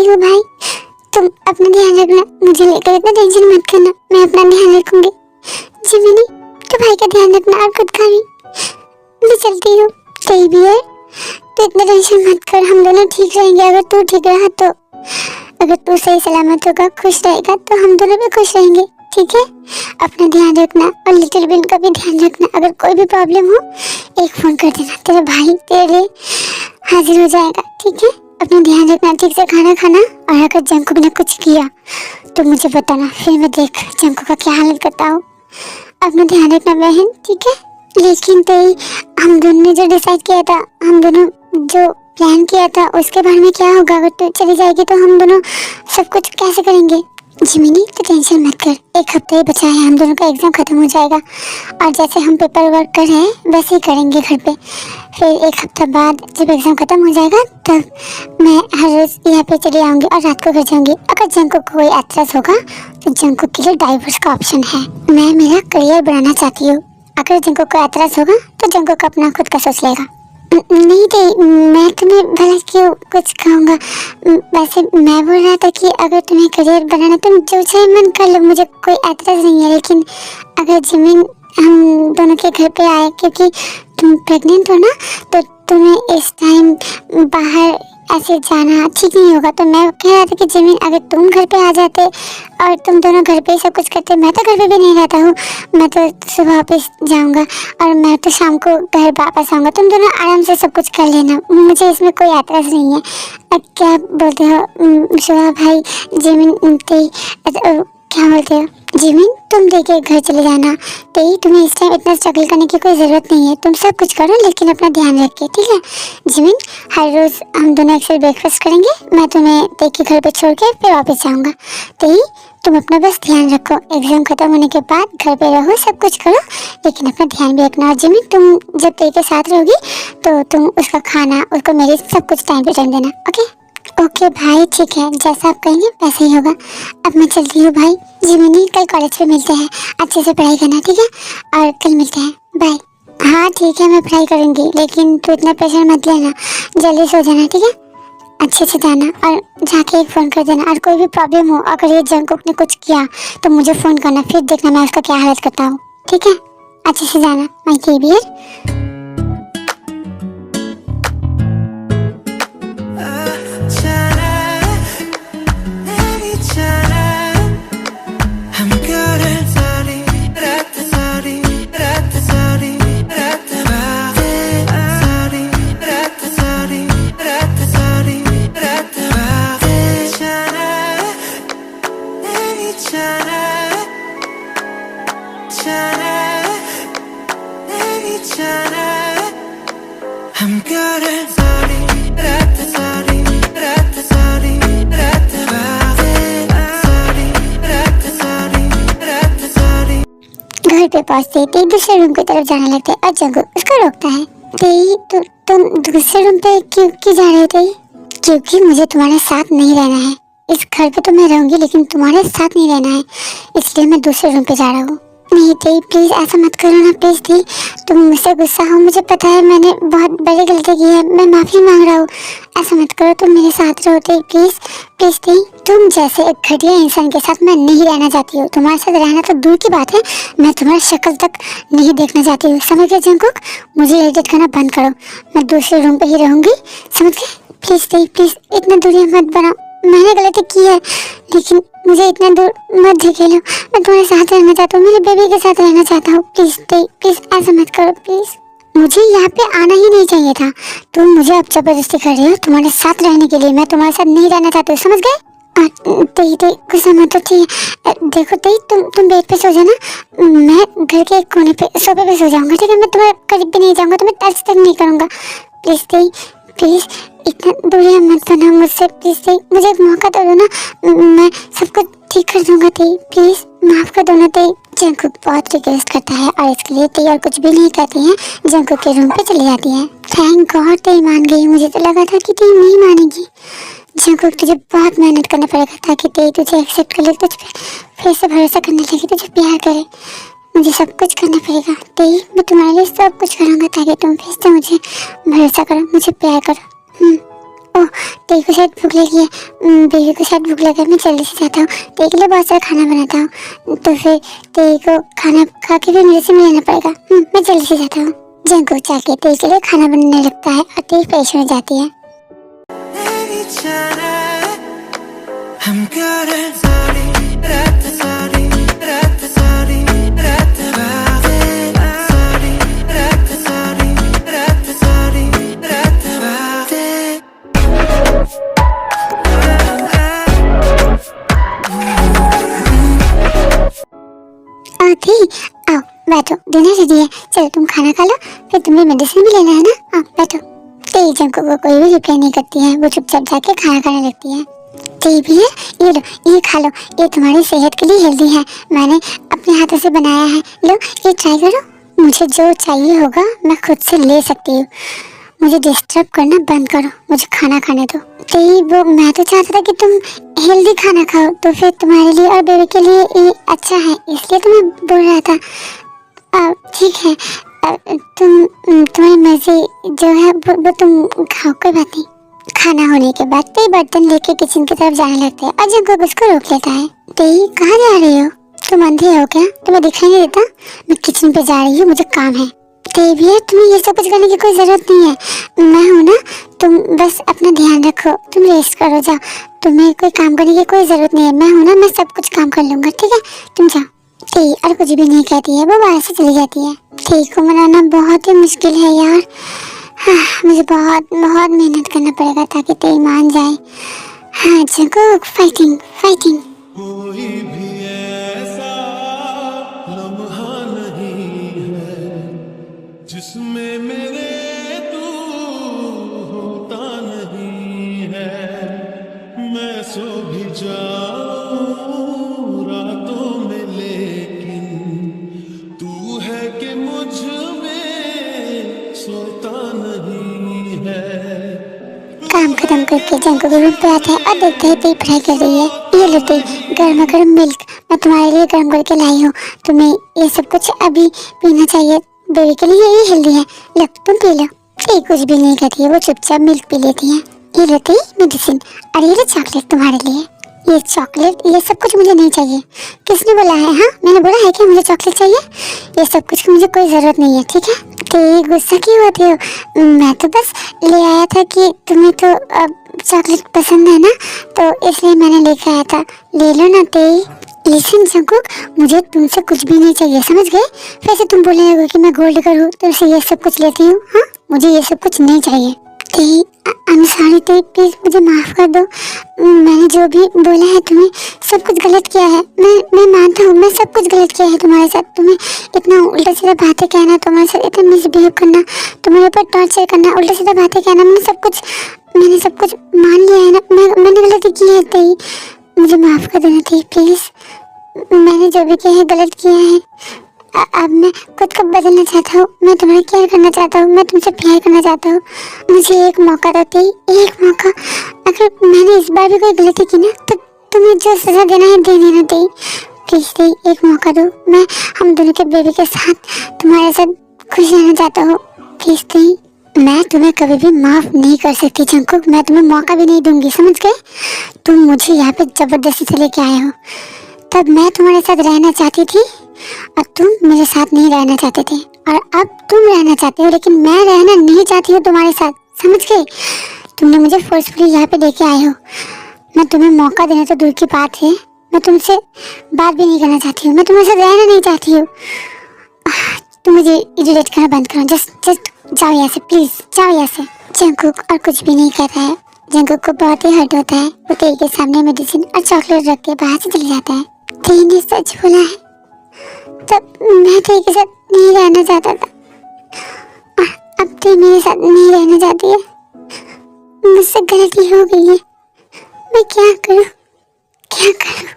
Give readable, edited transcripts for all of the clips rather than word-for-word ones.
चलती हूँ भाई, तुम अपना ध्यान रखना, मुझे लेकर इतना टेंशन मत करना, मैं अपना ध्यान रखूंगी। जिमिनी तो भाई का ध्यान रखना और खुद का भी। मैं चलती हूँ। सही भी है, तो इतना टेंशन मत कर, हम दोनों ठीक रहेंगे अगर तू ठीक रहा तो। अगर तू सही सलामत होगा, खुश रहेगा तो हम दोनों भी खुश रहेंगे। ठीक है, अपना ध्यान रखना और लिटिल बिन का भी ध्यान रखना। अगर कोई भी प्रॉब्लम हो एक फोन कर देना, तेरा भाई तेरे हाजिर हो जाएगा। ठीक है, अपना ध्यान रखना, ठीक से खाना खाना, और अगर जंकुक ने कुछ किया तो मुझे बताना, फिर मैं देख जंकुक का क्या हालत करता हूँ। अपना ध्यान रखना बहन, ठीक है। लेकिन तेरी हम दोनों ने जो डिसाइड किया था, हम दोनों जो प्लान किया था, उसके बारे में क्या होगा? अगर तू चली जाएगी तो हम दोनों सब कुछ कैसे करेंगे? जिमिनी तो टेंशन मत कर, एक हफ्ता ही बचा है, हम दोनों का एग्जाम खत्म हो जाएगा और जैसे हम पेपर वर्क कर रहे हैं वैसे ही करेंगे घर पे। फिर एक हफ्ता बाद जब एग्जाम खत्म हो जाएगा तब मैं हर रोज यहाँ पे चली आऊँगी और रात को घर जाऊँगी। अगर जंकुक को कोई एतराज होगा तो जंकुक के लिए डाइवोर्स का ऑप्शन है। मैं मेरा करियर बनाना चाहती हूँ, अगर जंकुक को एतराज होगा तो जंकुक अपना खुद का सोच लेगा। नहीं थे, मैं तुम्हें भला क्यों कुछ कहूँगा। वैसे मैं बोल रहा था कि अगर तुम्हें करियर बनाना तुम जो चाहे मन कर लो, मुझे कोई एतराज नहीं है। लेकिन अगर जिमिन हम दोनों के घर पे आए, क्योंकि तुम प्रेग्नेंट हो ना, तो तुम्हें इस टाइम बाहर ऐसे जाना ठीक नहीं होगा। तो मैं कह रहा था कि जिमिन अगर तुम घर पे आ जाते और तुम दोनों घर पे ही सब कुछ करते। मैं तो घर पे भी नहीं रहता हूँ, मैं तो सुबह ऑफिस जाऊँगा और मैं तो शाम को घर वापस आऊँगा। तुम दोनों आराम से सब कुछ कर लेना, मुझे इसमें कोई एतराज़ नहीं है। क्या बोलते हो सुबह भाई? जिमिन क्या बोलते हो? जिमिन तुम देखिए घर चले जाना, तेई तुम्हें इस टाइम इतना स्ट्रगल करने की कोई ज़रूरत नहीं है। तुम सब कुछ करो लेकिन अपना ध्यान रखिए, ठीक है? जिमिन हर रोज़ हम दोनों एक साथ ब्रेकफास्ट करेंगे, मैं तुम्हें तेई के घर पे छोड़ के फिर वापस जाऊँगा। तेई तुम अपना बस ध्यान रखो, एग्जाम खत्म होने के बाद घर पे रहो, सब कुछ करो लेकिन अपना ध्यान भी रखना। और जिमिन तुम जब तेई के साथ रहोगी तो तुम उसका खाना, उसको मेरी सब कुछ टाइम पे टाइम देना। ओके भाई, ठीक है, जैसा आप कहेंगे वैसा ही होगा। अब मैं चलती हूँ भाई। जिमिनी कल कॉलेज पे मिलते हैं, अच्छे से पढ़ाई करना, ठीक है? और कल मिलते हैं, बाय। हाँ ठीक है, मैं पढ़ाई करूँगी, लेकिन तू इतना प्रेशर मत लेना, जल्दी सो जाना, ठीक है? अच्छे से जाना और जाके एक फ़ोन कर देना। और कोई भी प्रॉब्लम हो, अगर ये जंकुक ने कुछ किया तो मुझे फ़ोन करना, फिर देखना मैं उसका क्या हालत करता हूँ, ठीक है? अच्छे से जाना माय केबियर। घर पे पहुंचते ही दूसरे रूम की तरफ जाने लगते और जंकुक उसको रोकता है। तुम दूसरे रूम पे क्यों जा रहे थे? क्योंकि मुझे तुम्हारे साथ नहीं रहना है। इस घर पे तो मैं रहूंगी लेकिन तुम्हारे साथ नहीं रहना है, इसलिए मैं दूसरे रूम पे जा रहा हूँ। नहीं तेई प्लीज़ ऐसा मत करो ना, प्लीज़ तेई, तुम मुझसे गुस्सा हो, मुझे पता है मैंने बहुत बड़ी गलती की है, मैं माफ़ी मांग रहा हूँ। ऐसा मत करो, तुम मेरे साथ रहो तेई, प्लीज़ प्लीज़ तेई। तुम जैसे एक घटिया इंसान के साथ मैं नहीं रहना चाहती हूँ। तुम्हारे साथ रहना तो दूर की बात है, मैं तुम्हारी शक्ल तक नहीं देखना चाहती हूँ, समझ गए जंकुक? मुझे इरिटेट करना बंद करो, मैं दूसरे रूम पर ही रहूँगी, समझ गए? प्लीज़ तेई प्लीज़, इतना दूरियाँ मत बनाओ, मैंने गलती की है लेकिन मुझे इतना दूर मत धकेलो, मैं तुम्हारे साथ रहना चाहता हूँ, मेरे बेबी के साथ रहना चाहता हूँ। प्लीज़ प्लीज़ ऐसा मत करो प्लीज़, मुझे यहाँ पे आना ही नहीं चाहिए था। तुम मुझे अब जबरदस्ती कर रही हो तुम्हारे साथ रहने के लिए, मैं तुम्हारे साथ नहीं रहना चाहती हूँ, समझ गए? तेई गुस्सा मत हो, ठीक है? देखो तेई तुम बेड पे सो जाना, मैं घर के एक कोने पे सोफे पे सो जाऊँगा, ठीक है? मैं तुम्हारे करीब भी नहीं जाऊँगा, तुम्हें टच तक नहीं करूँगा। प्लीज़ तेई प्लीज़, इतना दूरियां मत बनाओ मुझसे, प्लीज़ तेई, मुझे एक मौका दो ना, मैं सब कुछ ठीक कर दूंगा तेई, प्लीज़ माफ़ कर दो ना तेई। जंकुक बहुत रिक्वेस्ट करता है और इसके लिए तेई और कुछ भी नहीं कहती है, जंकुक के रूम पे चली जाती है। थैंक गॉड तेई मान गई, मुझे तो लगा था कि तेई नहीं मानेगी। जंकुक तुझे बहुत मेहनत करना पड़ेगा ताकि तेई तुझे एक्सेप्ट कर ले, तुझ पर फिर से भरोसा करने लगे, तुझे प्यार करे। मुझे सब कुछ करना पड़ेगा तेई, मैं तुम्हारे लिए सब कुछ करूँगा ताकि तुम फिर से मुझे भरोसा करो, मुझे प्यार करो। ओह तेरे को शायद भूख लगी है, बेबी को शायद भूख लगा है, मैं जल्दी से जाता हूँ, तेरे के लिए बहुत सारा खाना बनाता हूँ, तो फिर तेरे को खाना खा के भी मेरे से मिलना पड़ेगा। मैं जल्दी से जाता हूँ। जंकुक जाके तेरे के लिए खाना बनाने लगता है और तेरी फ्रेश हो जाती है। आओ बैठो, डिनर रेडी है, चलो तुम खाना खा लो, फिर तुम्हें मेडिसिन भी लेना है ना। आओ बैठो। तेरी जंकुक को कोई भी रिप्लाई नहीं करती है, वो चुपचाप जाके खाना खाने लगती है। तेरी भी है, ये लो, ये खा लो, ये तुम्हारी सेहत के लिए हेल्दी है, मैंने अपने हाथों से बनाया है, लो ये ट्राई करो। मुझे जो चाहिए होगा मैं खुद से ले सकती हूँ, मुझे डिस्टर्ब करना बंद करो, मुझे खाना खाने दो। तेरी वो मैं तो चाहता था कि तुम हेल्दी खाना खाओ, तो फिर तुम्हारे लिए और बेबी के लिए ये अच्छा है, इसलिए तो मैं बोल रहा था। ठीक है, तुम्हारी मर्जी जो है वो तुम खाओ, कोई बात नहीं। खाना होने के बाद तेरी बर्तन लेके किचन की तरफ जाने लगते हैं और जंकुक उसको रोक लेता है। तेरी कहाँ जा रही हो? तुम अंधे हो क्या? तुम्हें दिखाई नहीं देता? मैं किचन पे जा रही हूँ, मुझे काम है। तेरी भी है, तुम्हें ये सब कुछ करने की कोई जरूरत नहीं है, मैं हूँ ना, तुम बस अपना ध्यान रखो, तुम रेस्ट करो, जाओ, तुम्हें कोई काम करने की कोई जरूरत नहीं है, मैं हूँ ना, मैं सब कुछ काम कर लूंगा, ठीक है, तुम जाओ। तेरी और कुछ भी नहीं कहती है, वो बाहर से चली जाती है। तेरी को मनाना बहुत ही मुश्किल है यार, मुझे बहुत बहुत मेहनत करना पड़ेगा ताकि तेरी मान जाए। हाँ जंकुक, फाइटिंग फाइटिंग। कोई भी ऐसा लम्हा नहीं है जिसमें मेरे तू होता नहीं है, मैं सो भी जाऊं रातों में लेकिन तू है कि मुझ में सोता नहीं है। काम खत्म करके जंकुक रूम पे आता है और देखते ही तेरी पढ़ाई कर रही है। ये लो तेरी गर्मा गर्म मिल्क, मैं तुम्हारे लिए गर्म करके लाई हूँ, तुम्हें ये सब कुछ अभी पीना चाहिए, बेबी के लिए ये हेल्दी है, लो तुम पी लो। तेरी कुछ भी नहीं कहती है, वो चुपचाप मिल्क पी लेती है। ये लो तेरी मेडिसिन, और ये लो चॉकलेट तुम्हारे लिए। ये चॉकलेट, ये सब कुछ मुझे नहीं चाहिए। किसने बोला है? हाँ मैंने बोला है कि मुझे चॉकलेट चाहिए? ये सब कुछ की मुझे कोई जरूरत नहीं है, ठीक है। तेरी गुस्सा क्यों होती हो? मैं तो बस ले आया था कि तुम्हें तो चॉकलेट पसंद है ना, तो इसलिए मैंने लेकर आया था, ले लो ना तेरी। लिसन जंकुक, मुझे तुमसे कुछ भी नहीं चाहिए, समझ गए? वैसे तुम बोलने लगो कि मैं गोल्ड कर हूँ तो इसे ये सब कुछ लेती हूँ, हाँ मुझे ये सब कुछ नहीं चाहिए। तेरी आई एम सॉरी तेरी, प्लीज मुझे माफ कर दो, मैंने जो भी बोला है तुम्हें सब कुछ गलत किया है, मैं मानता हूँ, मैं सब कुछ गलत किया है तुम्हारे साथ, तुम्हें इतना उल्टा सीधा बातें कहना, तुम्हारे साथ इतना मिसबिहेव करना, तुम्हारे ऊपर टॉर्चर करना, उल्टा सीधा बातें कहना, मैंने सब कुछ मान लिया है ना, मैंने गलती की है तेरी, मुझे माफ कर देना तेरी प्लीज, मैंने जो भी किया है गलत किया है, अब मैं खुद को बदलना चाहता हूँ, मैं तुम्हारी केयर करना चाहता हूँ, मैं तुमसे प्यार करना चाहता हूँ, मुझे एक मौका दो तेरी, एक मौका। अगर मैंने इस बार भी कोई गलती की ना तो तुम्हें जो सजा देना है दे देना तेरी, प्लीज तेरी एक मौका दो, मैं हम दोनों के बेबी के साथ तुम्हारे साथ खुश रहना चाहता हूँ, प्लीज तेरी। मैं तुम्हें कभी भी माफ नहीं कर सकती जंकुक, मैं तुम्हें मौका भी नहीं दूंगी, समझ गए? तुम मुझे यहाँ पे जबरदस्ती से लेके आए हो, तब मैं तुम्हारे साथ रहना चाहती थी और तुम मेरे साथ नहीं रहना चाहते थे, और अब तुम रहना चाहते हो लेकिन मैं रहना नहीं चाहती हूँ तुम्हारे साथ, समझ गए? तुमने मुझे फोर्सफुली यहाँ पे लेके आए हो, मैं तुम्हें मौका देना तो दूर की बात है, मैं तुमसे बात भी नहीं करना चाहती हूँ, मैं तुम्हारे साथ रहना नहीं चाहती हूँ। तुम मुझे इरिटेट करना बंद करो, जस्ट जाओ यहाँ से, प्लीज जाओ यहाँ से। जंकुक और कुछ भी नहीं कहता है, जंकुक को बहुत ही हर्ट होता है, वो तेरी के सामने मेडिसिन और चॉकलेट रख के बाहर से चले जाता है। तेरी ने सच बोला है, तब मैं तेरे के साथ नहीं रहना चाहता था और अब तेरी मेरे साथ नहीं रहना चाहती है, मुझसे गलती हो गई है, मैं क्या करूं क्या करूं?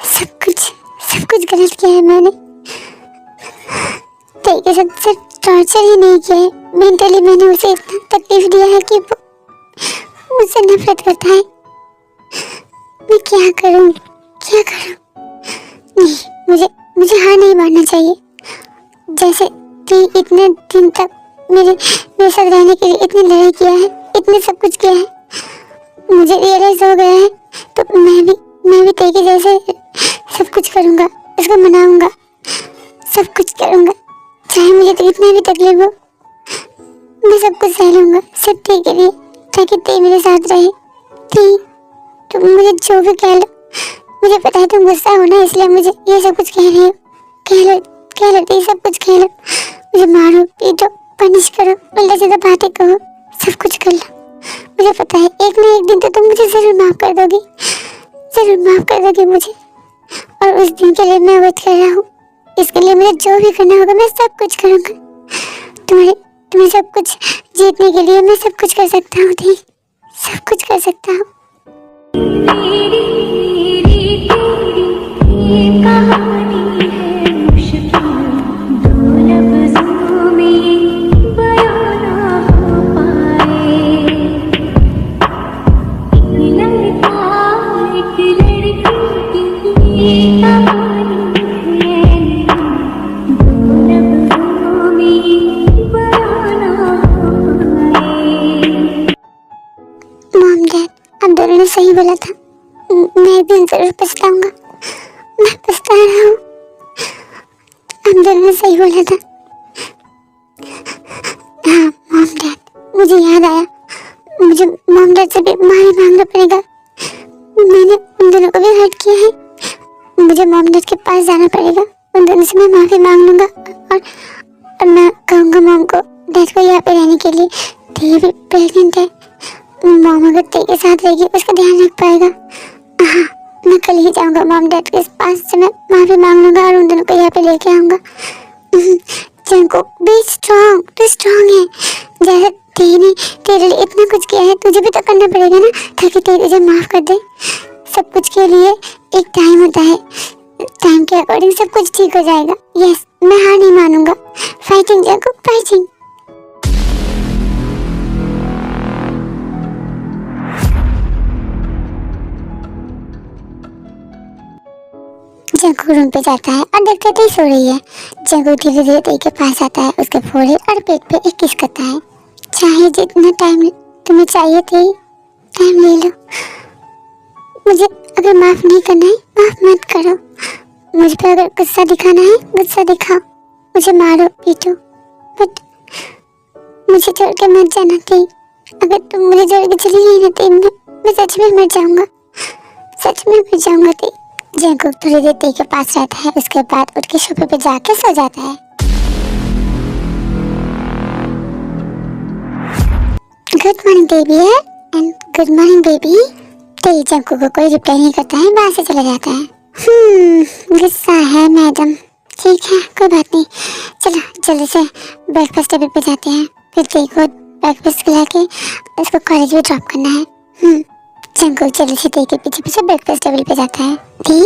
सब कुछ गलत किया है मैंने, तेरे के साथ सिर्फ टॉर्चर ही नहीं किया है, मेंटली मैंने उसे इतना तकलीफ दिया है कि वो मुझसे नफरत करता है, मैं क्या करूं क्या करूं? नहीं, मुझे हार नहीं मानना चाहिए, जैसे तू इतने दिन तक मेरे साथ रहने के लिए इतनी लड़ाई किया है, इतने सब कुछ किया है, मुझे रियलाइज हो गया है, तो मैं भी तेरे जैसे सब कुछ करूँगा, इसको मनाऊंगा, सब कुछ करूँगा, चाहे मुझे तो इतना भी तकलीफ हो, मैं सब कुछ सह लूँगा सिर्फ तेरे के लिए, ताकि ते मेरे साथ रहे। तुम मुझे जो भी कह लो, मुझे पता है तुम गुस्सा हो ना, इसलिए मुझे ये सब कुछ कह रही हो। कह लो ये सब कुछ कह लो, मुझे मारो, पीटो, पनिश करो, उल्टा सीधा बातें कहो, सब कुछ कर लो। मुझे पता है एक ना एक दिन तो तुम मुझे जरूर माफ कर दोगी, जरूर माफ कर दोगी मुझे, और उस दिन के लिए मैं वेट कर रहा हूँ। इसके लिए मुझे जो भी करना होगा मैं सब कुछ करूँगा। तुम्हें सब कुछ जीतने के लिए मैं सब कुछ कर सकता हूँ दी, सब कुछ कर सकता हूँ। मेरी ये कहानी है मुश्किल, दो लफ्जों में बयां ना हो पाए। एक लड़का एक लड़की की ये कहानी है, दो लफ्जों में बयां ना हो पाए। मॉम डैड, आप दोनों ने सही बोला था, मैं एक दिन जरूर पछताऊंगा, मैं पछता रहा हूँ। आप दोनों ने सही बोला था। हाँ मॉम डैड, मुझे याद आया, मुझे मॉम डैड से भी माफी मांगना पड़ेगा। मैंने उन दोनों को भी हर्ट किया है, मुझे मॉम डैड के पास जाना पड़ेगा, उन दोनों से मैं माफी मांग लूंगा, और मैं कहूँगा मॉम को, डैड को यहाँ पे रहने के लिए। दी भी प्रेग्नेंट है, मॉम अगर तेरे साथ रहेगी उसका ध्यान रख पाएगा। हाँ, मैं कल ही जाऊंगा मॉम डैड के पास से, मैं माफी मांग लूंगा और उन दोनों को यहाँ पे लेके आऊंगा। जंकुक, बी स्ट्रॉन्ग, तू स्ट्रॉन्ग है, जैसे तेने तेरे लिए इतना कुछ किया है, तुझे भी तो करना पड़ेगा ना, ताकि तेरे तुझे माफ कर दे। सब कुछ के लिए एक टाइम होता है, टाइम के अकॉर्डिंग सब कुछ ठीक हो जाएगा। यस, मैं हार नहीं मानूंगा। Fighting Jungkook, fighting. Jungkook room पे जाता है और देखता है तेई सो रही है। जंकुक धीरे धीरे तेई के पास आता है, उसके फोrehead और पेट पे एक किस करता है। चाहे जितना टाइम तुम्हें चाहिए तेई, टाइम ले लो, मुझे अगर माफ नहीं करना है माफ मत करो, मुझ पे अगर गुस्सा दिखाना है गुस्सा दिखाओ, मुझे मारो पीटो, बट मुझे छोड़ के मत जाना तेई। अगर तुम मुझे छोड़ के चली गई ना तेई, मैं सच में मर जाऊंगा, सच में मर जाऊंगा तेई। जंकुक थोड़ी देर तेई के पास रहता है, उसके बाद उठ के सोफे पे जाके सो जाता है। Good morning baby and good morning baby. तेई जंकुक को कोई रिप्लाई नहीं करता है, बाहर से चला जाता है। गुस्सा है मैडम, ठीक है कोई बात नहीं, चलो जल्दी से ब्रेकफास्ट टेबल पे जाते हैं, फिर तेई को ब्रेकफास्ट खिला के उसको कॉलेज में ड्रॉप करना है। जंकुक जल्दी से तेई के पीछे पीछे ब्रेकफास्ट टेबल पे जाता है। दी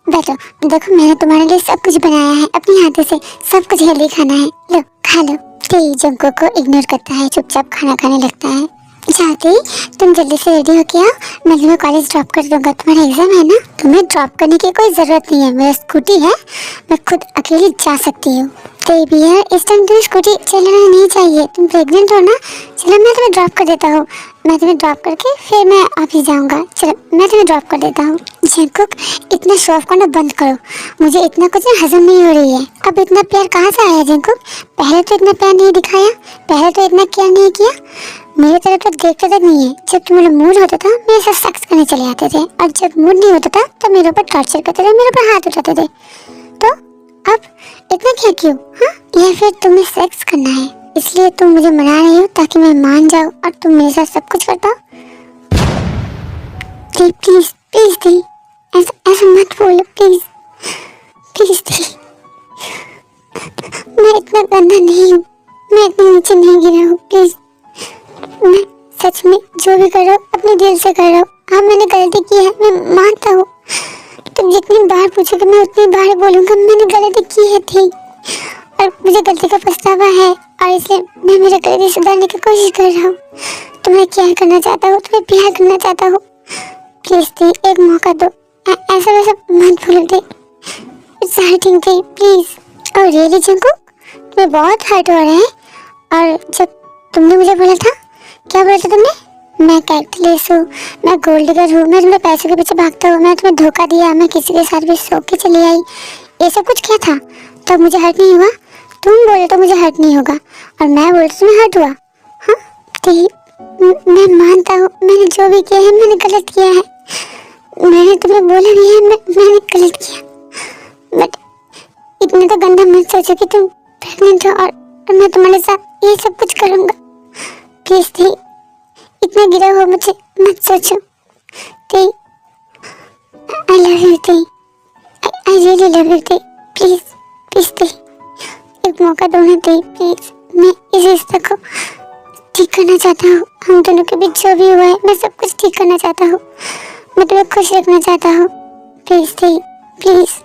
बैठो, देखो मैंने तुम्हारे लिए सब कुछ बनाया है अपनी हाथों से, सब कुछ हेल्दी खाना है, लो खा लो। तेई जंकुक को इग्नोर करता है, चुपचाप खाना खाने लगता है। जाते तुम जल्दी से रेडी हो के आओ, मैं तुम्हें कॉलेज ड्रॉप कर दूंगा, तुम्हारा एग्जाम है ना। तुम्हें ड्रॉप करने की कोई जरूरत नहीं है, मेरा स्कूटी है, मैं खुद अकेली जा सकती हूँ। तेई भैया इस टाइम तुम्हें स्कूटी चलाना नहीं चाहिए, तुम प्रेग्नेंट हो ना। चलो मैं तुम्हें ड्रॉप कर देता हूँ, मैं तुम्हें ड्रॉप करके फिर मैं ऑफिस जाऊंगा, चलो मैं तुम्हें ड्रॉप कर देता हूँ। जंकुक इतना शो ऑफ करना बंद करो, मुझे इतना कुछ हजम नहीं हो रही है। अब इतना प्यार कहाँ से आया जंकुक, पहले तो इतना प्यार नहीं दिखाया, पहले तो इतना केयर नहीं किया, मेरे तरफ तो देखते तक नहीं है। जब तुम्हारा मूड होता था मेरे साथ सेक्स करने चले आते थे, और जब मूड नहीं होता था तो मेरे ऊपर टॉर्चर करते थे, मेरे ऊपर हाथ उठाते थे। तो अब इतना क्या क्यों? हाँ, या फिर तुम्हें सेक्स करना है इसलिए तुम मुझे मना रही हो ताकि मैं मान जाऊँ और तुम मेरे साथ सब कुछ करता हो? प्लीज प्लीज दी, ऐसा मत बोलो प्लीज, प्लीज दी। मैं इतना गंदा नहीं हूँ, मैं इतने नीचे नहीं गिरा हूँ, प्लीज। मैं सच में जो भी कर रहा हूँ अपने दिल से कर रहा हूँ। हाँ मैंने गलती की है, मैं मानता हूँ, तुम जितनी बार पूछोगे मैं उतनी बार बोलूँगा मैंने गलती की है थी, और मुझे गलती का पछतावा है, और इसलिए मैं मेरी गलती सुधारने की कोशिश कर रहा हूँ। तुम्हें केयर करना चाहता हूँ, तुम्हें प्यार करना चाहता हूँ, प्लीज थी एक मौका दो, ऐसा वैसा मत भूल दे, इट्स हर्टिंग थी प्लीज। और रियली जंकुक तुम्हें बहुत हर्ट हो रहा है, और जब तुमने मुझे बोला था क्या बोला था तुमने? मैं कैरेक्टरलेस हूँ, मैं गोल्ड डिगर हूँ, मैं तुम्हें पैसों के पीछे भागता हूँ, मैं तुम्हें धोखा दिया, मैं किसी के साथ भी सो के चली आई, ये सब कुछ क्या था? तब मुझे हर्ट नहीं हुआ? तुम बोले तो मुझे हर्ट नहीं होगा और मैं बोले तो तुम्हें हर्ट हुआ? हाँ ठीक, मैं मानता हूँ मैंने जो भी किया है मैंने गलत किया है, मैंने तुम्हें बोला भी है मैंने गलत किया, बट इतना तो गंदा मत सोचो कि तुम प्रेग्नेंट हो और मैं तुम्हारे साथ ये सब कुछ करूँगा। प्लीज दी, इतना गिरा हो मुझे मत सोचो। दी, आई लव यू दी, आई रियली लव यू दी, प्लीज प्लीज दी, एक मौका दो ना दी प्लीज। मैं इस रिश्ते को ठीक करना चाहता हूँ, हम दोनों के बीच जो भी हुआ है मैं सब कुछ ठीक करना चाहता हूँ, मैं तुम्हें खुश रखना चाहता हूँ। Please the, please.